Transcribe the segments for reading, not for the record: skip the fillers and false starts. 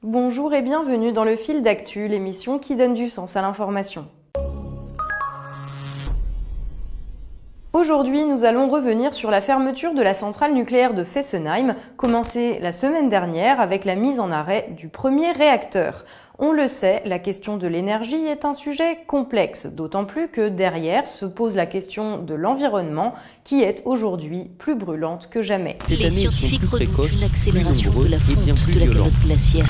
Bonjour et bienvenue dans le Fil d'actu, l'émission qui donne du sens à l'information. Aujourd'hui, nous allons revenir sur la fermeture de la centrale nucléaire de Fessenheim, commencée la semaine dernière avec la mise en arrêt du premier réacteur. On le sait, la question de l'énergie est un sujet complexe, d'autant plus que derrière se pose la question de l'environnement, qui est aujourd'hui plus brûlante que jamais. Les scientifiques redoutent une accélération de la fonte de la calotte glaciaire.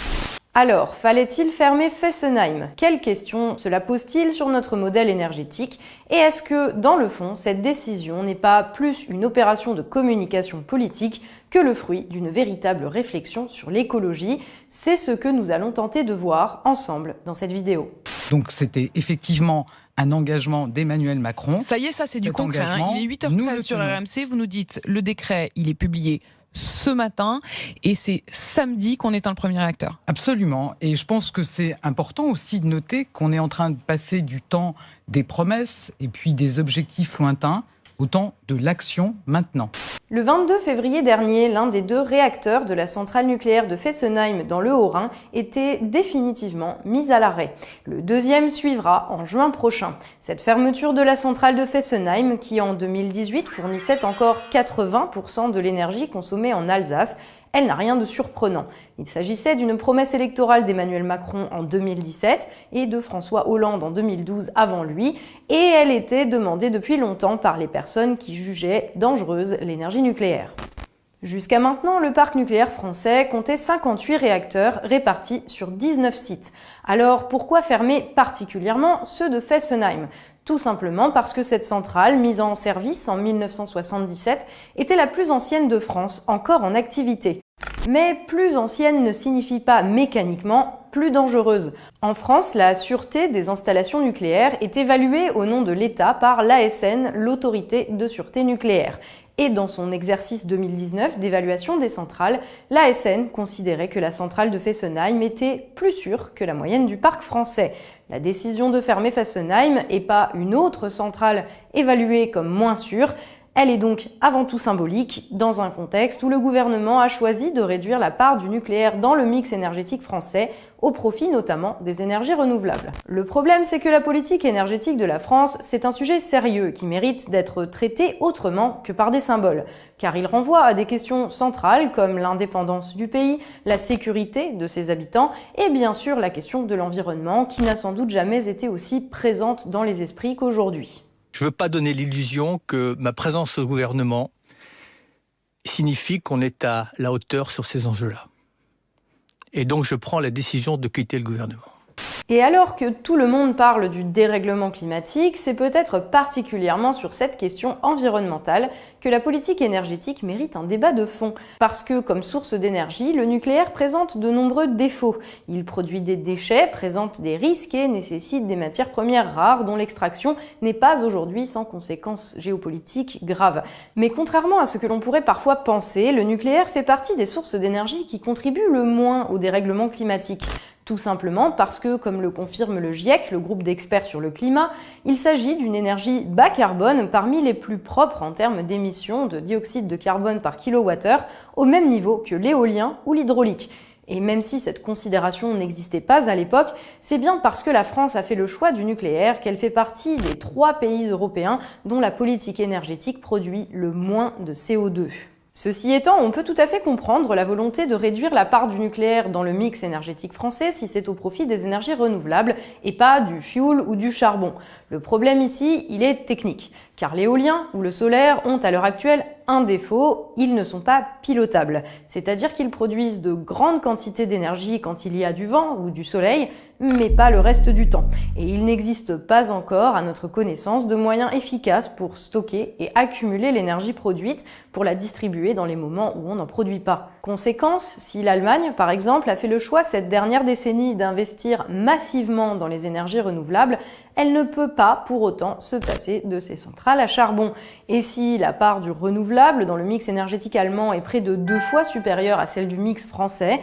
Alors, fallait-il fermer Fessenheim? Quelles questions cela pose-t-il sur notre modèle énergétique? Et est-ce que, dans le fond, cette décision n'est pas plus une opération de communication politique que le fruit d'une véritable réflexion sur l'écologie? C'est ce que nous allons tenter de voir ensemble dans cette vidéo. Donc c'était effectivement un engagement d'Emmanuel Macron. Ça y est, ça c'est du concret. Il est 8h13 sur RMC, vous nous dites le décret, il est publié ce matin et c'est samedi qu'on éteint le premier réacteur. Absolument, et je pense que c'est important aussi de noter qu'on est en train de passer du temps des promesses et puis des objectifs lointains au temps de l'action maintenant. Le 22 février dernier, l'un des deux réacteurs de la centrale nucléaire de Fessenheim dans le Haut-Rhin était définitivement mis à l'arrêt. Le deuxième suivra en juin prochain. Cette fermeture de la centrale de Fessenheim, qui en 2018 fournissait encore 80% de l'énergie consommée en Alsace, elle n'a rien de surprenant. Il s'agissait d'une promesse électorale d'Emmanuel Macron en 2017 et de François Hollande en 2012 avant lui, et elle était demandée depuis longtemps par les personnes qui jugeaient dangereuse l'énergie nucléaire. Jusqu'à maintenant, le parc nucléaire français comptait 58 réacteurs répartis sur 19 sites. Alors pourquoi fermer particulièrement ceux de Fessenheim ? Tout simplement parce que cette centrale, mise en service en 1977, était la plus ancienne de France, encore en activité. Mais plus ancienne ne signifie pas mécaniquement plus dangereuse. En France, la sûreté des installations nucléaires est évaluée au nom de l'État par l'ASN, l'Autorité de sûreté nucléaire. Et dans son exercice 2019 d'évaluation des centrales, l'ASN considérait que la centrale de Fessenheim était plus sûre que la moyenne du parc français. La décision de fermer Fessenheim et pas une autre centrale évaluée comme moins sûre, elle est donc avant tout symbolique, dans un contexte où le gouvernement a choisi de réduire la part du nucléaire dans le mix énergétique français, au profit notamment des énergies renouvelables. Le problème, c'est que la politique énergétique de la France, c'est un sujet sérieux qui mérite d'être traité autrement que par des symboles, car il renvoie à des questions centrales comme l'indépendance du pays, la sécurité de ses habitants et bien sûr la question de l'environnement qui n'a sans doute jamais été aussi présente dans les esprits qu'aujourd'hui. Je ne veux pas donner l'illusion que ma présence au gouvernement signifie qu'on est à la hauteur sur ces enjeux-là. Et donc je prends la décision de quitter le gouvernement. Et alors que tout le monde parle du dérèglement climatique, c'est peut-être particulièrement sur cette question environnementale que la politique énergétique mérite un débat de fond. Parce que, comme source d'énergie, le nucléaire présente de nombreux défauts. Il produit des déchets, présente des risques et nécessite des matières premières rares dont l'extraction n'est pas aujourd'hui sans conséquences géopolitiques graves. Mais contrairement à ce que l'on pourrait parfois penser, le nucléaire fait partie des sources d'énergie qui contribuent le moins au dérèglement climatique. Tout simplement parce que, comme le confirme le GIEC, le groupe d'experts sur le climat, il s'agit d'une énergie bas carbone parmi les plus propres en termes d'émissions de dioxyde de carbone par kilowattheure, au même niveau que l'éolien ou l'hydraulique. Et même si cette considération n'existait pas à l'époque, c'est bien parce que la France a fait le choix du nucléaire qu'elle fait partie des 3 pays européens dont la politique énergétique produit le moins de CO2. Ceci étant, on peut tout à fait comprendre la volonté de réduire la part du nucléaire dans le mix énergétique français si c'est au profit des énergies renouvelables et pas du fioul ou du charbon. Le problème ici, il est technique, car l'éolien ou le solaire ont à l'heure actuelle un défaut, ils ne sont pas pilotables. C'est-à-dire qu'ils produisent de grandes quantités d'énergie quand il y a du vent ou du soleil, mais pas le reste du temps. Et il n'existe pas encore, à notre connaissance, de moyens efficaces pour stocker et accumuler l'énergie produite pour la distribuer dans les moments où on n'en produit pas. Conséquence, si l'Allemagne, par exemple, a fait le choix cette dernière décennie d'investir massivement dans les énergies renouvelables, elle ne peut pas pour autant se passer de ses centrales à charbon. Et si la part du renouvelable dans le mix énergétique allemand est près de 2 fois supérieure à celle du mix français,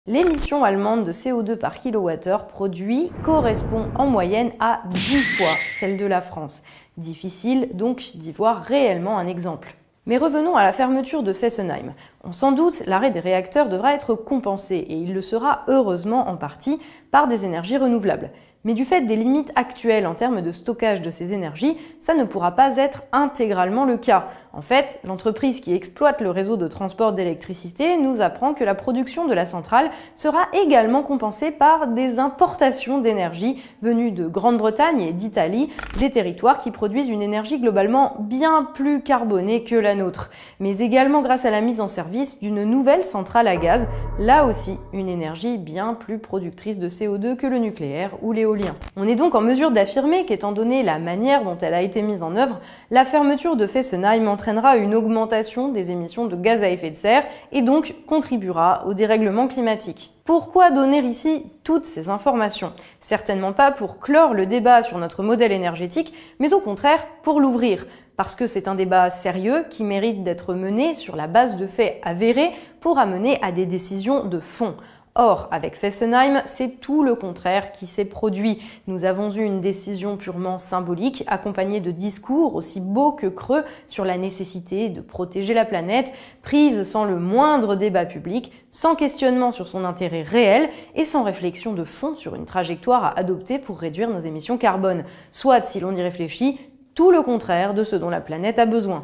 l'émission allemande de CO2 par kilowattheure produit correspond en moyenne à 10 fois celle de la France. Difficile donc d'y voir réellement un exemple. Mais revenons à la fermeture de Fessenheim. Sans doute, l'arrêt des réacteurs devra être compensé, et il le sera heureusement en partie par des énergies renouvelables. Mais du fait des limites actuelles en termes de stockage de ces énergies, ça ne pourra pas être intégralement le cas. En fait, l'entreprise qui exploite le réseau de transport d'électricité nous apprend que la production de la centrale sera également compensée par des importations d'énergie venues de Grande-Bretagne et d'Italie, des territoires qui produisent une énergie globalement bien plus carbonée que la nôtre, mais également grâce à la mise en service d'une nouvelle centrale à gaz, là aussi une énergie bien plus productrice de CO2 que le nucléaire ou l'éolien. On est donc en mesure d'affirmer qu'étant donné la manière dont elle a été mise en œuvre, la fermeture de Fessenheim entraînera une augmentation des émissions de gaz à effet de serre et donc contribuera au dérèglement climatique. Pourquoi donner ici toutes ces informations? Certainement pas pour clore le débat sur notre modèle énergétique, mais au contraire pour l'ouvrir. Parce que c'est un débat sérieux qui mérite d'être mené sur la base de faits avérés pour amener à des décisions de fond. Or, avec Fessenheim, c'est tout le contraire qui s'est produit. Nous avons eu une décision purement symbolique, accompagnée de discours aussi beaux que creux sur la nécessité de protéger la planète, prise sans le moindre débat public, sans questionnement sur son intérêt réel et sans réflexion de fond sur une trajectoire à adopter pour réduire nos émissions carbone. Soit, si l'on y réfléchit, tout le contraire de ce dont la planète a besoin.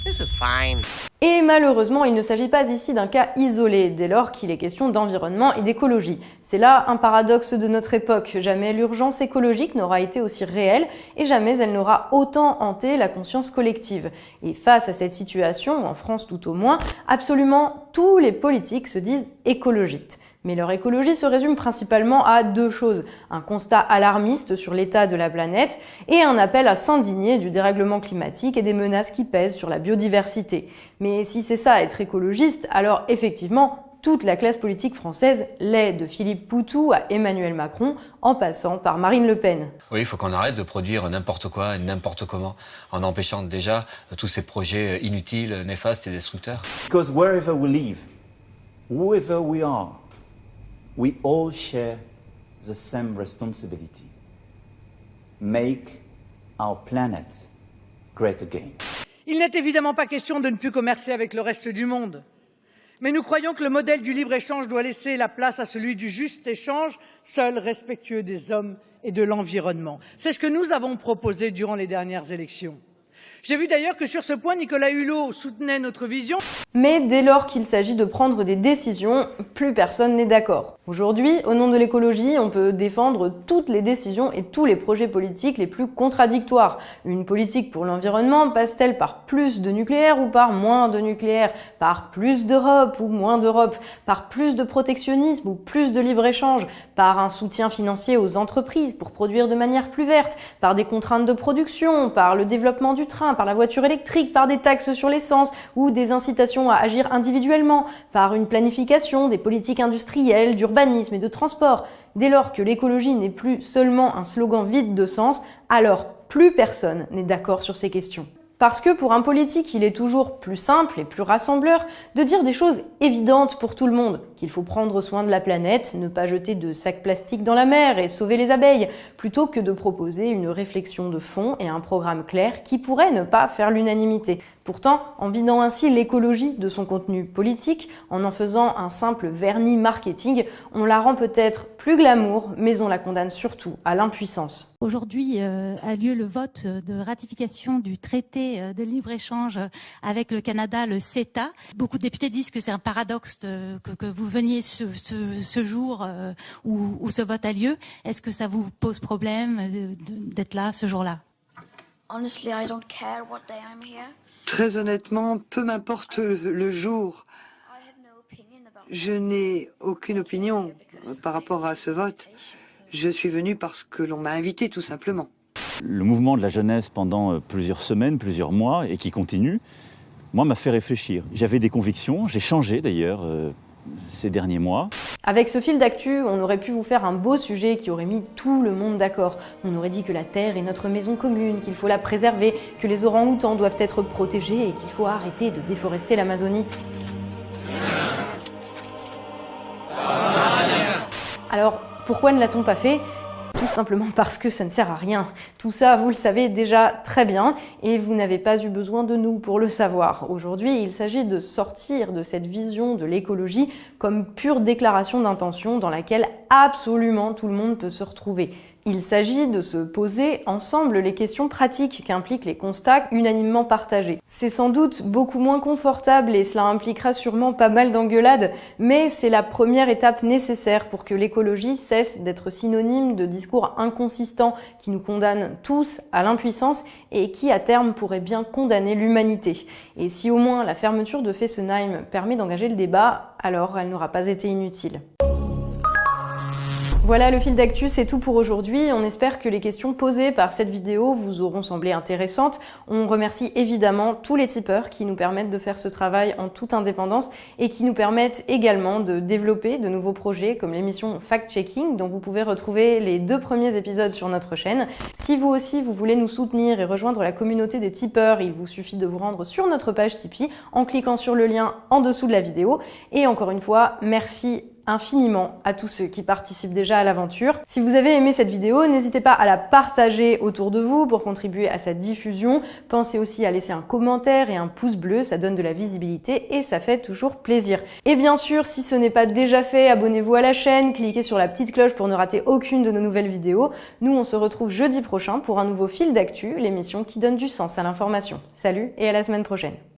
This is fine. Et malheureusement, il ne s'agit pas ici d'un cas isolé, dès lors qu'il est question d'environnement et d'écologie. C'est là un paradoxe de notre époque. Jamais l'urgence écologique n'aura été aussi réelle et jamais elle n'aura autant hanté la conscience collective. Et face à cette situation, en France tout au moins, absolument tous les politiques se disent écologistes. Mais leur écologie se résume principalement à deux choses, un constat alarmiste sur l'état de la planète et un appel à s'indigner du dérèglement climatique et des menaces qui pèsent sur la biodiversité. Mais si c'est ça être écologiste, alors effectivement, toute la classe politique française l'est, de Philippe Poutou à Emmanuel Macron, en passant par Marine Le Pen. Oui, il faut qu'on arrête de produire n'importe quoi et n'importe comment, en empêchant déjà tous ces projets inutiles, néfastes et destructeurs. Because wherever we live, whoever we are, we all share the same responsibility. Make our planet great again. Il n'est évidemment pas question de ne plus commercer avec le reste du monde. Mais nous croyons que le modèle du libre-échange doit laisser la place à celui du juste échange, seul respectueux des hommes et de l'environnement. C'est ce que nous avons proposé durant les dernières élections. J'ai vu d'ailleurs que sur ce point, Nicolas Hulot soutenait notre vision. Mais dès lors qu'il s'agit de prendre des décisions, plus personne n'est d'accord. Aujourd'hui, au nom de l'écologie, on peut défendre toutes les décisions et tous les projets politiques les plus contradictoires. Une politique pour l'environnement passe-t-elle par plus de nucléaire ou par moins de nucléaire? Par plus d'Europe ou moins d'Europe? Par plus de protectionnisme ou plus de libre-échange? Par un soutien financier aux entreprises pour produire de manière plus verte? Par des contraintes de production? Par le développement du train? Par la voiture électrique? Par des taxes sur l'essence? Ou des incitations à agir individuellement? Par une planification des politiques industrielles, d'urbanisme et de transport? Dès lors que l'écologie n'est plus seulement un slogan vide de sens, alors plus personne n'est d'accord sur ces questions. Parce que pour un politique, il est toujours plus simple et plus rassembleur de dire des choses évidentes pour tout le monde, qu'il faut prendre soin de la planète, ne pas jeter de sacs plastiques dans la mer et sauver les abeilles, plutôt que de proposer une réflexion de fond et un programme clair qui pourrait ne pas faire l'unanimité. Pourtant, en vidant ainsi l'écologie de son contenu politique, en faisant un simple vernis marketing, on la rend peut-être plus glamour, mais on la condamne surtout à l'impuissance. Aujourd'hui a lieu le vote de ratification du traité de libre-échange avec le Canada, le CETA. Beaucoup de députés disent que c'est un paradoxe que vous veniez ce jour où ce vote a lieu. Est-ce que ça vous pose problème d'être là ce jour-là? Honestly, I don't care what day I'm here. Très honnêtement, peu m'importe le jour. Je n'ai aucune opinion par rapport à ce vote. Je suis venu parce que l'on m'a invité, tout simplement. Le mouvement de la jeunesse pendant plusieurs semaines, plusieurs mois, et qui continue, moi, m'a fait réfléchir. J'avais des convictions, j'ai changé d'ailleurs ces derniers mois. Avec ce fil d'actu, on aurait pu vous faire un beau sujet qui aurait mis tout le monde d'accord. On aurait dit que la Terre est notre maison commune, qu'il faut la préserver, que les orang-outans doivent être protégés et qu'il faut arrêter de déforester l'Amazonie. Alors, pourquoi ne l'a-t-on pas fait ? Tout simplement parce que ça ne sert à rien. Tout ça, vous le savez déjà très bien et vous n'avez pas eu besoin de nous pour le savoir. Aujourd'hui, il s'agit de sortir de cette vision de l'écologie comme pure déclaration d'intention dans laquelle absolument tout le monde peut se retrouver. Il s'agit de se poser ensemble les questions pratiques qu'impliquent les constats unanimement partagés. C'est sans doute beaucoup moins confortable et cela impliquera sûrement pas mal d'engueulades, mais c'est la première étape nécessaire pour que l'écologie cesse d'être synonyme de discours inconsistants qui nous condamnent tous à l'impuissance et qui à terme pourrait bien condamner l'humanité. Et si au moins la fermeture de Fessenheim permet d'engager le débat, alors elle n'aura pas été inutile. Voilà, le fil d'actu, c'est tout pour aujourd'hui. On espère que les questions posées par cette vidéo vous auront semblé intéressantes. On remercie évidemment tous les tipeurs qui nous permettent de faire ce travail en toute indépendance et qui nous permettent également de développer de nouveaux projets comme l'émission Fact Checking dont vous pouvez retrouver les 2 premiers épisodes sur notre chaîne. Si vous aussi vous voulez nous soutenir et rejoindre la communauté des tipeurs, il vous suffit de vous rendre sur notre page Tipeee en cliquant sur le lien en dessous de la vidéo. Et encore une fois, merci infiniment à tous ceux qui participent déjà à l'aventure. Si vous avez aimé cette vidéo, n'hésitez pas à la partager autour de vous pour contribuer à sa diffusion. Pensez aussi à laisser un commentaire et un pouce bleu, ça donne de la visibilité et ça fait toujours plaisir. Et bien sûr, si ce n'est pas déjà fait, abonnez-vous à la chaîne, cliquez sur la petite cloche pour ne rater aucune de nos nouvelles vidéos. Nous, on se retrouve jeudi prochain pour un nouveau fil d'actu, l'émission qui donne du sens à l'information. Salut et à la semaine prochaine.